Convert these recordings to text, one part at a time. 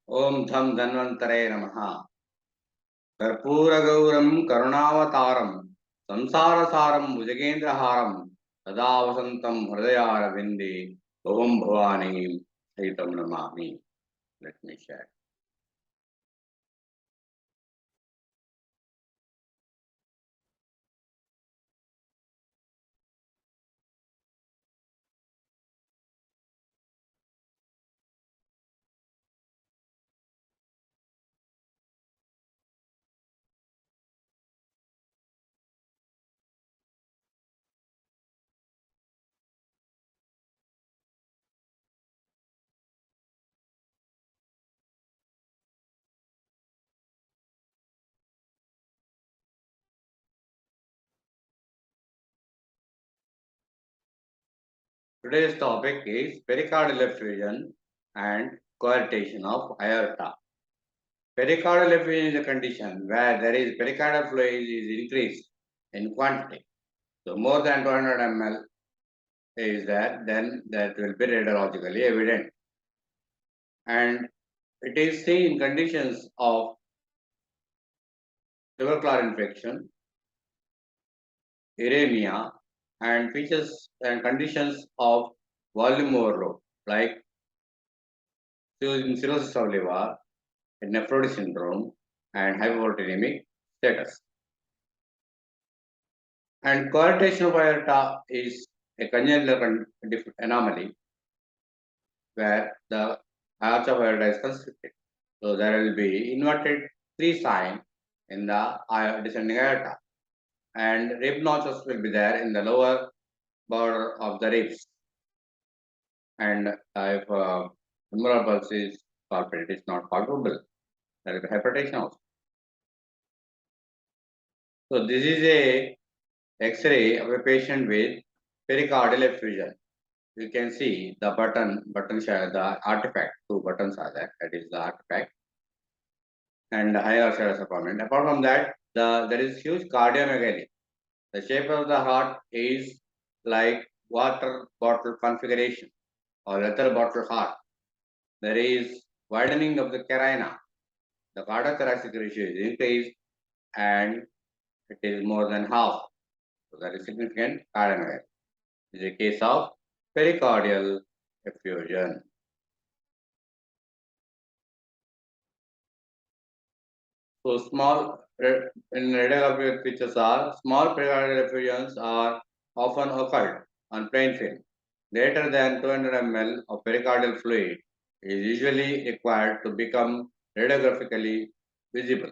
Om Dham Dhanvantare Namaha. Karpuragauram Karunavataram Samsarasaram Bhujagendraharam Sada Vasantam Hridayaravinде Bhavam Bhavani Saitam Namami. Let me share. Today's topic is pericardial effusion and coarctation of aorta. Pericardial effusion is a condition where there is pericardial fluid is increased in quantity. So more than 200 ml is there, then that will be radiologically evident. And it is seen in conditions of tubercular infection, anemia, and features and conditions of volume overload, like cirrhosis of liver, nephrotic syndrome, and hypovolemic status. And coarctation of aorta is a congenital anomaly where the arch of aorta is constricted. So there will be inverted 3 sign in the descending aorta, and rib notches will be there in the lower border of the ribs. And if femoral pulse is palpable, it is not palpable. There will be hypertension also. So this is a X-ray of a patient with pericardial effusion. You can see the the artifact. 2 buttons are there. That is the artifact, and the higher side component. Apart from that, there is huge cardiomegaly. The shape of the heart is like water bottle configuration or leather bottle heart. There is widening of the carina. The cardiothoracic ratio is increased and it is more than half. So that is significant cardiomegaly. This is a case of pericardial effusion. So small in radiographic features are small pericardial effusions are often occurred on plain film. Greater than 200 ml of pericardial fluid is usually required to become radiographically visible.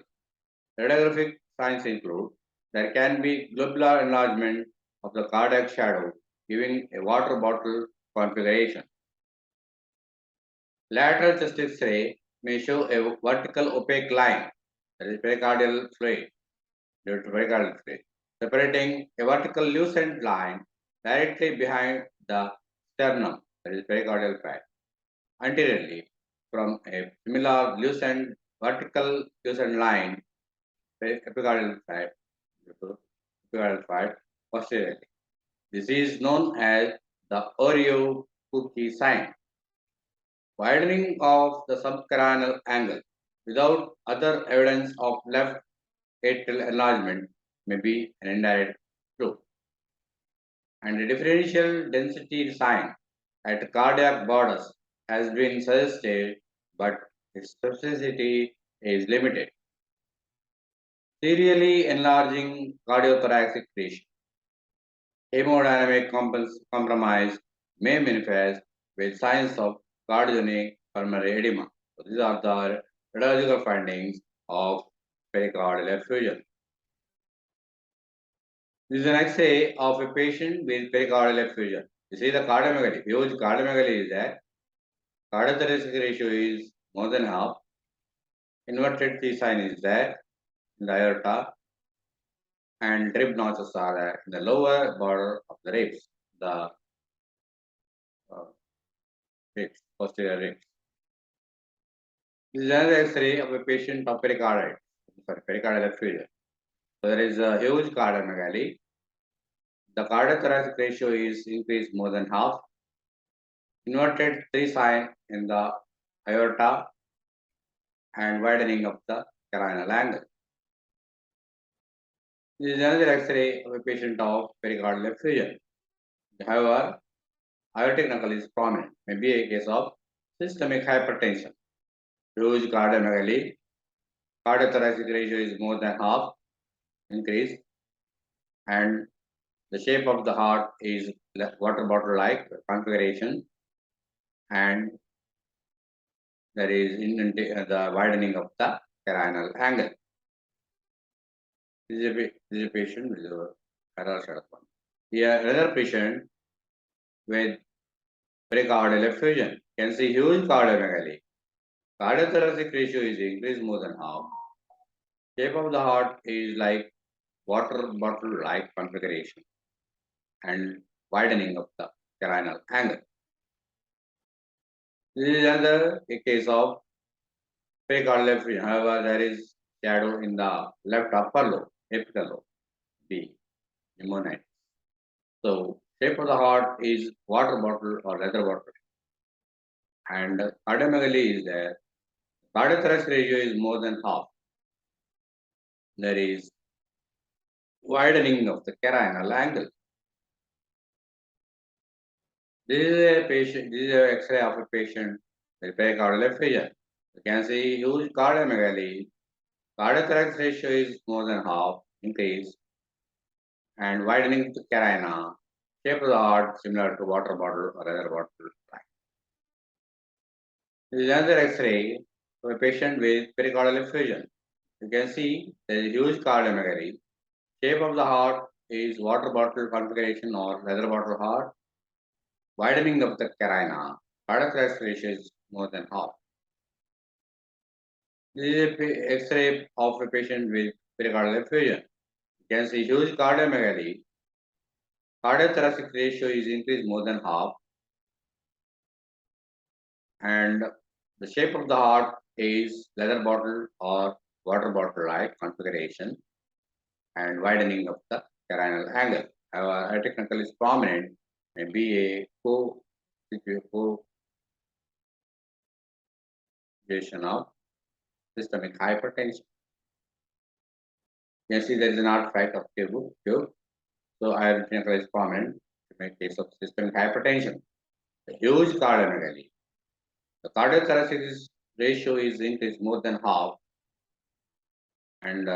Radiographic signs include there can be globular enlargement of the cardiac shadow, giving a water bottle configuration. Lateral chest X-ray may show a vertical opaque line, that is pericardial fluid, due to pericardial fluid, separating a vertical lucent line directly behind the sternum, that is pericardial fat, anteriorly from a similar lucent vertical lucent line, epicardial fat, epicardial fat posteriorly. This is known as the Oreo cookie sign. Widening of the subcarinal angle without other evidence of left atrial enlargement may be an indirect clue. And the differential density sign at cardiac borders has been suggested, but its specificity is limited. Serially enlarging cardiothoracic ratio. Hemodynamic compromise may manifest with signs of cardiogenic pulmonary edema. So these are the radiological findings of pericardial effusion. This is an X-ray of a patient with pericardial effusion. You see the cardiomegaly, huge cardiomegaly is there. Cardiothoracic ratio is more than half. Inverted T sign is there in the aorta, and rib notches are there in the lower border of the ribs, the ribs, posterior ribs. This is another X-ray of a patient of pericardial effusion. So there is a huge cardiomegaly. The cardiothoracic ratio is increased more than half. Inverted 3 sign in the aorta, and widening of the cranial angle. This is another X-ray of a patient of pericardial effusion. However, aortic knuckle is prominent. Maybe a case of systemic hypertension, huge cardiomegaly, cardiothoracic ratio is more than half increase, and the shape of the heart is water bottle-like configuration, and there is the widening of the cranial angle. This is a patient with a parallel shadowpoint. Here, another patient with pericardial effusion can see huge cardiomegaly. Cardiothoracic ratio is increased more than half. Shape of the heart is like water bottle-like configuration and widening of the cranial angle. This is another case of pericardial effusion. However, there is shadow in the left upper lobe, apical lobe, B, pneumonitis. So, shape of the heart is water bottle or leather bottle, and cardiomegaly is there. Cardiothoracic ratio is more than half. There is widening of the cranial angle. This is a patient. This is an X-ray of a patient with pericardial effusion. You can see huge cardiomegaly. Cardiothoracic ratio is more than half increase, and widening of the carina. Shape of the heart similar to water bottle or other bottle. This is another X-ray of a patient with pericardial effusion. You can see there is huge cardiomegaly. Shape of the heart is water bottle configuration or leather bottle heart. Widening of the carina. Cardiothoracic ratio is more than half. This is a X-ray of a patient with pericardial effusion. You can see huge cardiomegaly. Cardiothoracic ratio is increased more than half, and the shape of the heart is leather bottle or water bottle like configuration and widening of the cranial angle. However, aortic knuckle is prominent and be a co-situation of systemic hypertension. You can see there is an artifact of tube. So aortic knuckle is prominent in case of systemic hypertension. A huge cardiomegaly. The cardiothoracic ratio is increased more than half, and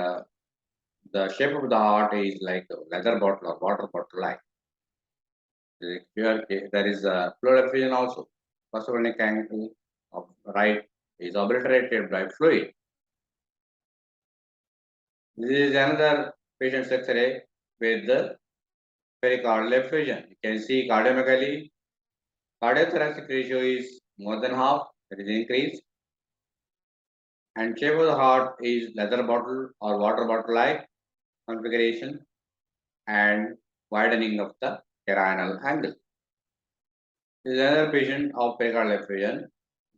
the shape of the heart is like a leather bottle or water bottle like. Here there is a fluid effusion also. Phosphoronic angle of right is obliterated by fluid. This is another patient's X-ray with the pericardial effusion. You can see cardiomegaly. Cardiothoracic ratio is more than half, that is increased. And shape of the heart is leather bottle or water bottle like configuration and widening of the cranial angle. This is another patient of pericardial effusion.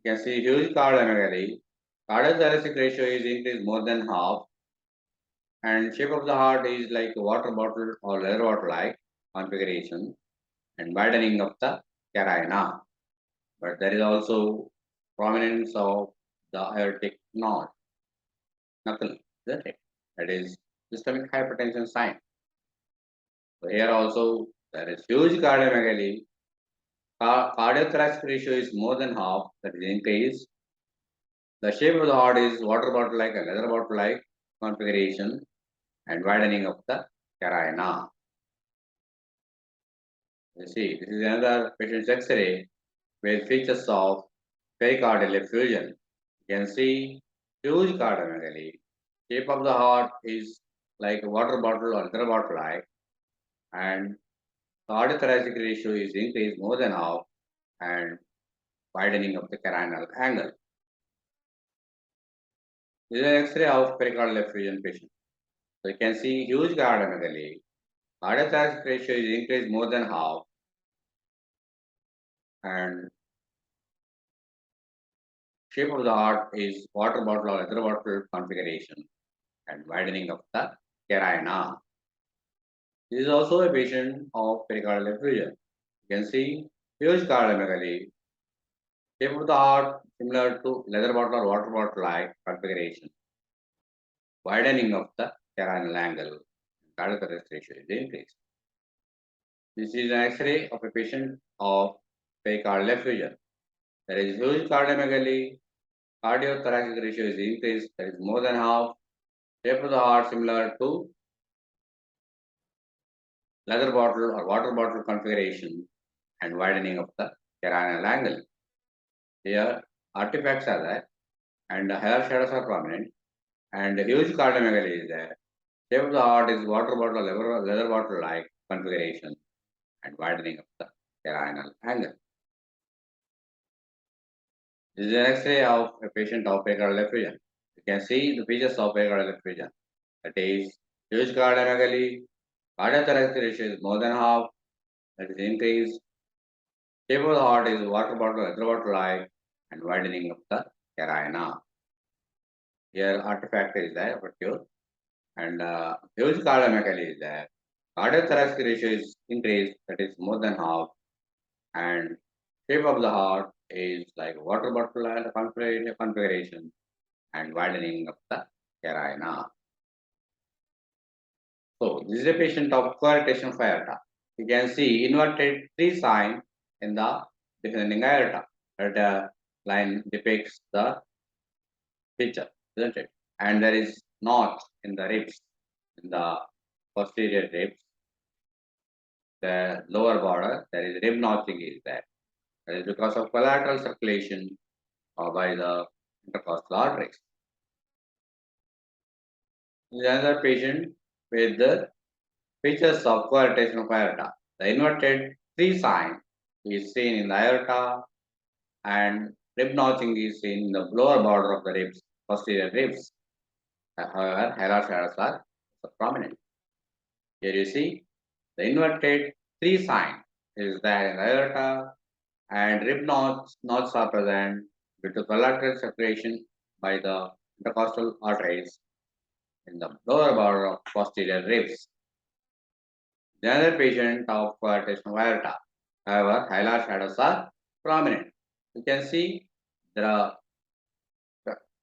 You can see huge cardiomegaly. Cardiothoracic ratio is increased more than half, and shape of the heart is like a water bottle or leather bottle like configuration and widening of the carina. But there is also prominence of the aortic knuckle, isn't it? That is systemic hypertension sign. So here also there is huge cardiomegaly. Cardiothoracic ratio is more than half, that is increased. The shape of the heart is water bottle like a leather bottle like configuration and widening of the carina. You see, this is another patient's X-ray with features of pericardial effusion. You can see huge cardiomegaly. Shape of the heart is like a water bottle or leather bottle like, and cardiothoracic ratio is increased more than half, and widening of the cranial angle. This is an X-ray of pericardial effusion patient. So you can see huge cardiomegaly. Cardiothoracic ratio is increased more than half, and shape of the heart is water bottle or leather bottle configuration and widening of the carina. This is also a patient of pericardial effusion. You can see huge cardiomegaly. Shape of the heart similar to leather bottle or water bottle like configuration. Widening of the cranial angle. Cardiac arrest ratio is increased. This is an X-ray of a patient of pericardial effusion. There is huge cardiomegaly. Cardiothoracic ratio is increased. That is more than half. Shape of the heart similar to leather bottle or water bottle configuration and widening of the cranial angle. Here, artifacts are there and hair shadows are prominent and huge cardiomegaly is there. Shape of the heart is water bottle, leather bottle like configuration and widening of the cranial angle. This is an X-ray of a patient of pericardial effusion. You can see the features of pericardial effusion. That is huge cardiomegaly, cardiothoracic ratio is more than half, that is increased. Shape of the heart is water bottle, leather bottle like and widening of the carina. Here artifact is there for sure and huge cardiomegaly is there. Cardiothoracic ratio is increased, that is more than half, and shape of the heart is like water bottle and configuration and widening of the carina. So this is a patient of coarctation of aorta. You can see inverted tree sign in the descending aorta. That line depicts the picture, isn't it? And there is notch in the ribs, in the posterior ribs, the lower border, there is rib notching is there. That is because of collateral circulation or by the intercostal arteries. This is another patient with the features of coarctation of aorta. The inverted tree sign is seen in the aorta and rib notching is seen in the lower border of the ribs, posterior ribs. However, halar shadows are prominent. Here you see the inverted tree sign is there in the aorta and rib knots are present due to collateral circulation by the intercostal arteries in the lower border of posterior ribs. The other patient of coarctation of aorta. However, hilar shadows are prominent. You can see there are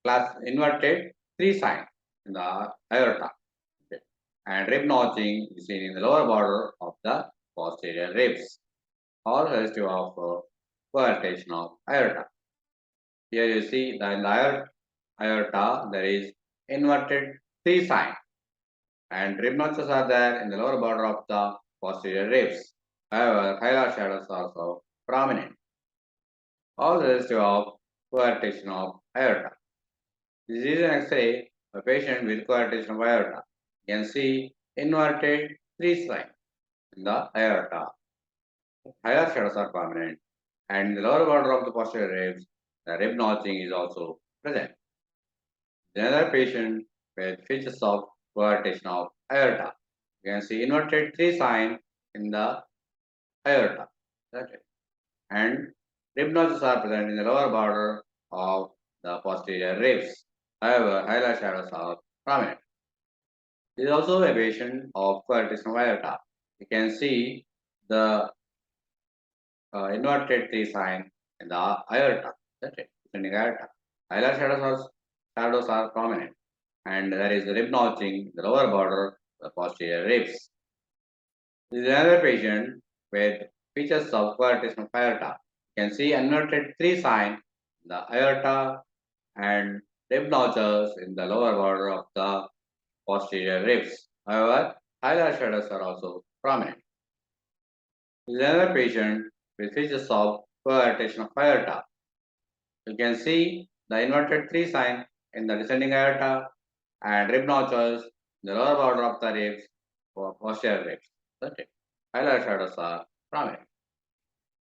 class inverted tree sign in the aorta. Okay. And rib notching is seen in the lower border of the posterior ribs, all relative of coarctation of aorta. Here you see that in the aorta there is inverted tree sign and rib notches are there in the lower border of the posterior ribs. However, hilar shadows are also prominent, all relative of coarctation of aorta. This is an X-ray of a patient with coarctation of aorta. You can see inverted tree sign in the aorta. Hilar shadows are prominent, and in the lower border of the posterior ribs, the rib notching is also present. Another patient with features of coarctation of aorta. You can see inverted tree sign in the aorta. That's it. And rib notches are present in the lower border of the posterior ribs. However, hilar shadows are prominent. This is also a patient of coarctation of aorta. You can see the inverted tree sign in the aorta. That's it. Descending aorta. Hilar shadows are prominent, and there is rib notching in the lower border of the posterior ribs. This is another patient with features of coarctation of aorta. You can see inverted tree sign in the aorta and rib notches in the lower border of the posterior ribs. However, hilar shadows are also prominent. This is another patient with features of coarctation of aorta. You can see the inverted tree sign in the descending aorta and rib notches in the lower border of the ribs or posterior ribs. That's it. Hilar shadows are prominent.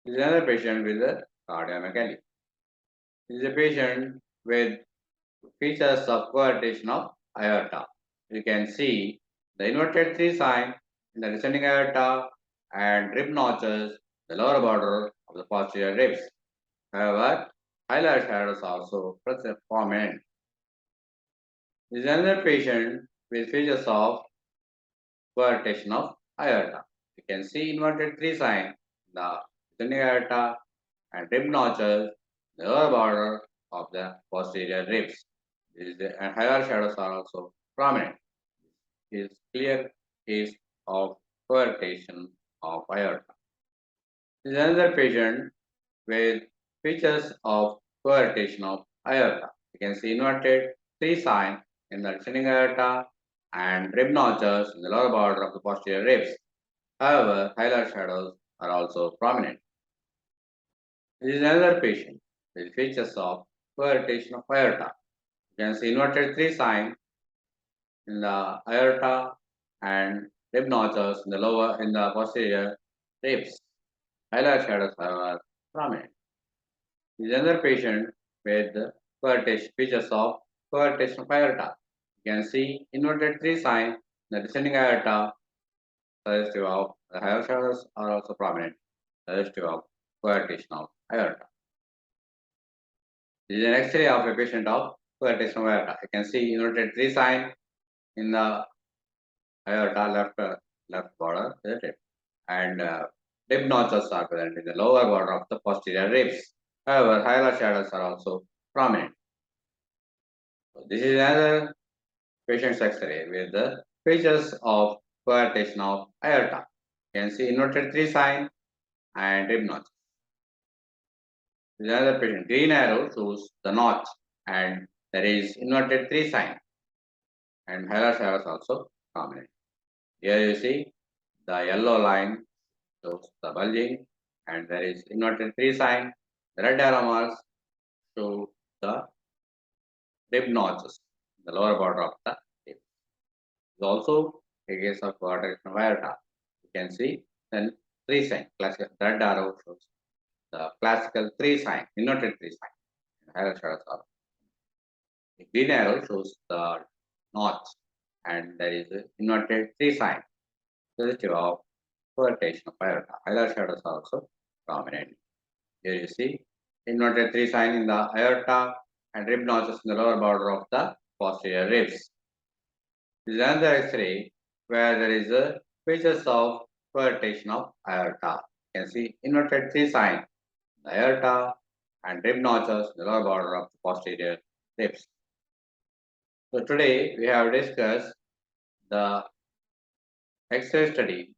This is another patient with a cardiomegaly. This is a patient with features of coarctation of aorta. You can see the inverted tree sign in the descending aorta and rib notches the lower border of the posterior ribs. However, hilar shadows also prominent. This is another patient with features of coarctation of aorta. You can see inverted tree sign in the descending aorta and rib notches the lower border of the posterior ribs. And hilar shadows are also prominent. Is clear case of coarctation of aorta. This is another patient with features of coarctation of aorta. You can see inverted three sign in the descending aorta and rib notches in the lower border of the posterior ribs. However, hilar shadows are also prominent. This is another patient with features of coarctation of aorta. You can see inverted three sign in the aorta and rib notches in the posterior ribs. Hilar shadows are prominent. This is another patient with features of coarctation of aorta. You can see inverted three sign in the descending aorta suggestive of the hilar shadows are also prominent, suggestive of coarctation of aorta. This is an X-ray of a patient of coarctation of aorta. You can see inverted three sign in the aorta left border, and rib notches are present in the lower border of the posterior ribs. However, hilar shadows are also prominent. So this is another patient's X-ray with the features of coarctation of aorta. You can see inverted three sign and rib notch. This is another patient. Green arrow shows the notch and there is inverted three sign and hilar shadows also prominent. Here you see the yellow line shows the bulging and there is inverted three sign. The red arrow marks show the rib notches, the lower border of the rib. Is also a case of coarctation of aorta. You can see then three sign. Classical red arrow shows the classical three sign, inverted three sign. And hilar shadows are. The green arrow shows the notch and there is a inverted three sign, suggestive of coarctation of aorta. Hilar shadows are also prominent. Here you see inverted three sign in the aorta and rib notches in the lower border of the posterior ribs. This is another X-ray where there is a features of coarctation of aorta. You can see inverted three sign, the aorta and rib notches in the lower border of the posterior ribs. So today we have discussed the X-ray study,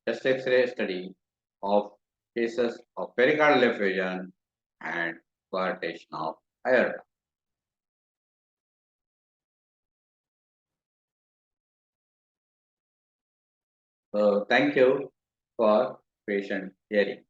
chest X-ray study of cases of pericardial effusion and coarctation of aorta. So thank you for patient hearing.